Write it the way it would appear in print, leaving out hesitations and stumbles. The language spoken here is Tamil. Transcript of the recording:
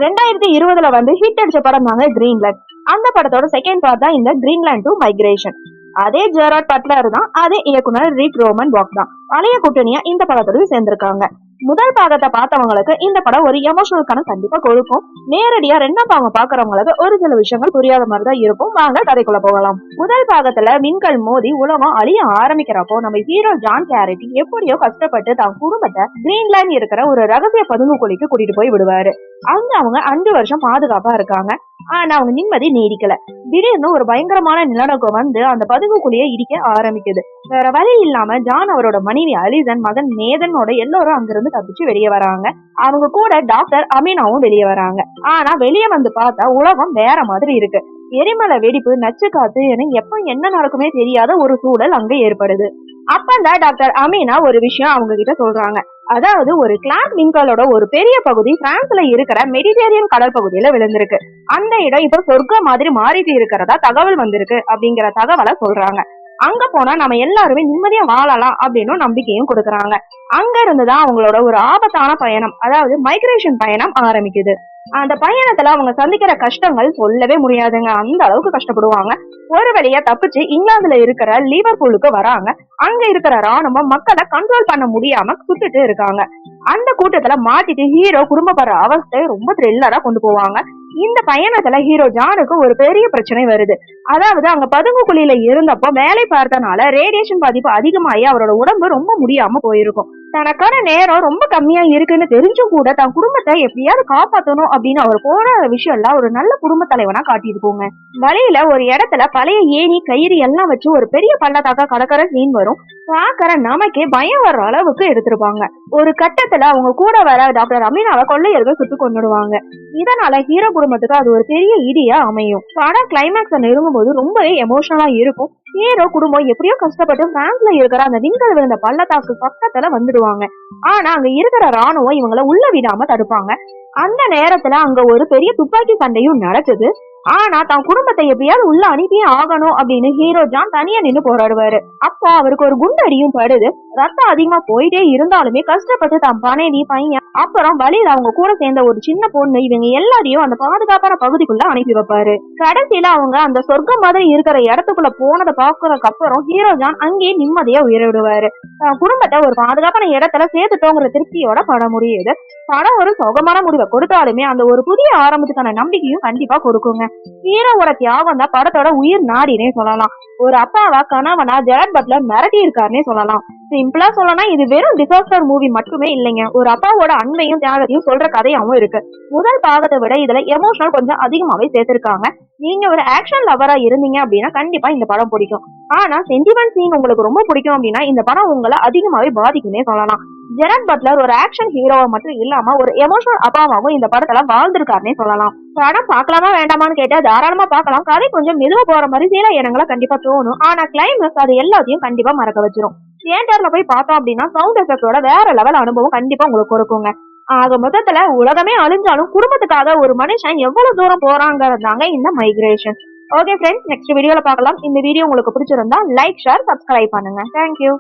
2020 வந்து ஹிட் அடிச்ச படம் தாங்க கிரீன்லேண்ட். அந்த படத்தோட செகண்ட் பார்ட் தான் இந்த கிரீன்லேண்ட் டு மைக்ரேஷன். அதே ஜெராட் பட்லர் தான், அதே இயக்குனர் ரிக் ரோமன் வாக் தான் பழைய கூட்டணியா இந்த படத்தோட சேர்ந்திருக்காங்க. முதல் பாகத்தை பார்த்தவங்களுக்கு இந்த படம் ஒரு எமோஷனல் கணக்கு கண்டிப்பா கொடுக்கும். நேரடியா ரெண்டாம் பாகம் பாக்குறவங்களுக்கு ஒரு சில விஷயங்கள் புரியாத மாதிரிதான் இருக்கும். வாங்க கதைக்குள்ள போகலாம். முதல் பாகத்துல விண்கல் மோதி உலகம் அழிய ஆரம்பிக்கிறப்போ நம்ம ஹீரோ ஜான் கேரட்டி எப்படியோ கஷ்டப்பட்டு தன் குடும்பத்தை கிரீன்லேண்ட் இருக்கிற ஒரு ரகசிய பதுங்கு குழிக்கு கூட்டிட்டு போய் விடுவாரு. அங்க அவங்க 5 வருஷம் பாதுகாப்பா இருக்காங்க. ஆனா அவங்க நிம்மதி நீடிக்கல. திடீர்னு ஒரு பயங்கரமான நிலநடுக்கம் வந்து அந்த பதுங்கு குழியை இடிக்க ஆரம்பிக்குது. வேற வழி இல்லாம ஜான், அவரோட மனைவி அலிசன், மகன் நேதனோட எல்லாரும் அங்கிருந்து தப்பிச்சு வெளியே வராங்க. அவங்க கூட டாக்டர் அமீனாவும் வெளியே வராங்க. ஆனா வெளியே வந்து பார்த்தா உலகம் வேற மாதிரி இருக்கு. எரிமலை வெடிப்பு, நச்சு காத்து என எப்ப என்ன நடக்குமே தெரியாத ஒரு சூழல் அங்க ஏற்படுது. அப்பந்தான் டாக்டர் அமீனா ஒரு விஷயம் அவங்க கிட்ட சொல்றாங்க. அதாவது ஒரு கிளாக் விண்கலோட ஒரு பெரிய பகுதி பிரான்ஸ்ல இருக்கிற மெடிட்டேரியன் கடல் பகுதியில விழுந்திருக்கு. அந்த இடம் இப்ப சொர்க்கம் மாதிரி மாறிட்டு இருக்கிறதா தகவல் வந்திருக்கு அப்படிங்கிற தகவலை சொல்றாங்க. அங்க போனா நம்ம எல்லாருமே நிம்மதியா வாழலாம் அப்படின்னு நம்பிக்கையும் கொடுக்கறாங்க. அங்க இருந்துதான் அவங்களோட ஒரு ஆபத்தான பயணம், அதாவது மைக்ரேஷன் பயணம் ஆரம்பிக்குது. அந்த பயணத்துல அவங்க சந்திக்கிற கஷ்டங்கள் சொல்லவே முடியாதுங்க. அந்த அளவுக்கு கஷ்டப்படுவாங்க. ஒரு வழியா தப்பிச்சு இங்கிலாந்துல இருக்கிற லிவர்பூலுக்கு வராங்க. அங்க இருக்கிற ராணுவம் மக்களை கண்ட்ரோல் பண்ண முடியாம சுட்டுட்டு இருக்காங்க. அந்த கூட்டத்துல மாட்டிட்டு ஹீரோ குடும்பப்படுற அவஸ்தை ரொம்ப த்ரில்லரா கொண்டு போவாங்க. இந்த பயணத்துல ஹீரோ ஜானுக்கு ஒரு பெரிய பிரச்சனை வருது. அதாவது அங்க பதுங்கு குழியில இருந்தப்போ வேலை பார்த்தனால ரேடியேஷன் பாதிப்பு அதிகமாகி அவரோட உடம்பு ரொம்ப முடியாம போயிருக்கும். தனக்கான நேரம் ரொம்ப கம்மியா இருக்குன்னு தெரிஞ்சும் கூட தன் குடும்பத்தை எப்படியாவது காப்பாற்றணும் அப்படின்னு அவர் போற விஷயம் எல்லாம் ஒரு நல்ல குடும்ப தலைவனா காட்டியிருக்கோங்க. வழியில ஒரு இடத்துல பழைய ஏணி, கயிறு எல்லாம் வச்சு ஒரு பெரிய பள்ளத்தாக்கா கடற்கரை சீன் வரும். பாக்குற நமக்கே பயம் வர்ற அளவுக்கு எடுத்திருப்பாங்க. ஒரு கட்டத்துல அவங்க கூட வர டாக்டர் அமீனாவை கொள்ளையர்கள் சுட்டு கொண்டுடுவாங்க. இதனால ஹீரோ குடும்பத்துக்கு அது ஒரு பெரிய இடியா அமையும். படம் கிளைமேக்ஸ் நெருங்கும் போது ரொம்பவே எமோஷனலா இருக்கும். ஹீரோ குடும்பம் எப்படியோ கஷ்டப்பட்டு பிரான்ஸ்ல இருக்கிற அந்த விண்கல் விழுந்த பள்ளத்தாக்கு பக்கத்துல வந்துடுவாங்க. ஆனா அங்க இருக்கிற ராணுவம் இவங்களை உள்ள விடாம தடுப்பாங்க. அந்த நேரத்துல அங்க ஒரு பெரிய துப்பாக்கி சண்டையும் நடக்குது. ஆனா தன் குடும்பத்தை எப்படியாவது உள்ள அனுப்பியே ஆகணும் அப்படின்னு ஹீரோ ஜான் தனியா நின்று போராடுவாரு. அப்போ அவருக்கு ஒரு குண்டடியும் படுது. ரத்தம் அதிகமா போயிட்டே இருந்தாலுமே கஷ்டப்பட்டு தன் மனைவி, பையன், அப்புறம் வழியில அவங்க கூட சேர்ந்த ஒரு சின்ன பொண்ணு, இவங்க எல்லாரையும் அந்த பாதுகாப்பான பகுதிக்குள்ள அனுப்பி வைப்பாரு. கடைசியில அவங்க அந்த சொர்க்கம் மாதிரி இருக்கிற இடத்துக்குள்ள போனதை பாக்குறதுக்கு அப்புறம் ஹீரோ ஜான் அங்கேயே நிம்மதியா உயிரிடுவாரு. தன் குடும்பத்தை ஒரு பாதுகாப்பான இடத்துல சேர்த்துட்டோங்கிற திருப்தியோட படம் முடியுது. படம் ஒரு சுகமான முடிவை கொடுத்தாலுமே அந்த ஒரு புதிய ஆரம்பத்துக்கான நம்பிக்கையும் கண்டிப்பா கொடுக்குங்க. ஹீரோவோட தியாகம் தான் படத்தோட உயிர் நாடினே சொல்லலாம். ஒரு அப்பாவா கணவனா ஜெராட் பட்லர் மிரட்டி இருக்காருன்னே சொல்லலாம். சிம்பிளா சொல்லலாம், இது வெறும் டிசாஸ்டர் மூவி மட்டுமே இல்லைங்க, ஒரு அப்பாவோட அன்பையும் தியாகத்தையும் சொல்ற கதையாவும் இருக்கு. முதல் பாகத்தை விட இதுல எமோஷனல் கொஞ்சம் அதிகமாவே சேர்த்திருக்காங்க. நீங்க ஒரு ஆக்ஷன் லவரா இருந்தீங்க அப்படின்னா கண்டிப்பா இந்த படம் பிடிக்கும். ஆனா சென்டிமெண்ட் சீன் உங்களுக்கு ரொம்ப பிடிக்கும் அப்படின்னா இந்த படம் உங்களை அதிகமாவே பாதிக்குன்னே சொல்லலாம். ஜெராட் பட்லர் ஒரு ஆக்ஷன் ஹீரோவா மட்டும் இல்லாம ஒரு எமோஷனல் அப்பாவாகவும் இந்த படத்துல வாழ்ந்திருக்காருன்னே சொல்லலாம். படம் பார்க்கலாமா வேண்டாமான்னு கேட்டா தாராளமா பார்க்கலாம். கதை கொஞ்சம் மெதுவா போற மாதிரி சில இடங்களை கண்டிப்பா தோணும். ஆனா கிளைமேக்ஸ் அது எல்லாத்தையும் கண்டிப்பா மறக்க வச்சிரும். தியேட்டர்ல போய் பார்த்தோம் அப்படின்னா சவுண்ட் எஃபெக்டோட வேற லெவல் அனுபவம் கண்டிப்பா உங்களுக்கு கொடுக்குங்க. ஆக மொத்தத்துல உலகமே அழிஞ்சாலும் குடும்பத்துக்காக ஒரு மனுஷன் எவ்வளவு தூரம் போறாங்கிறதாங்க இந்த மைக்ரேஷன். ஓகே ஃப்ரெண்ட்ஸ், நெக்ஸ்ட் வீடியோல பார்க்கலாம். இந்த வீடியோ உங்களுக்கு பிடிச்சிருந்தா லைக், ஷேர், சப்ஸ்கிரைப் பண்ணுங்க. தேங்க்யூ.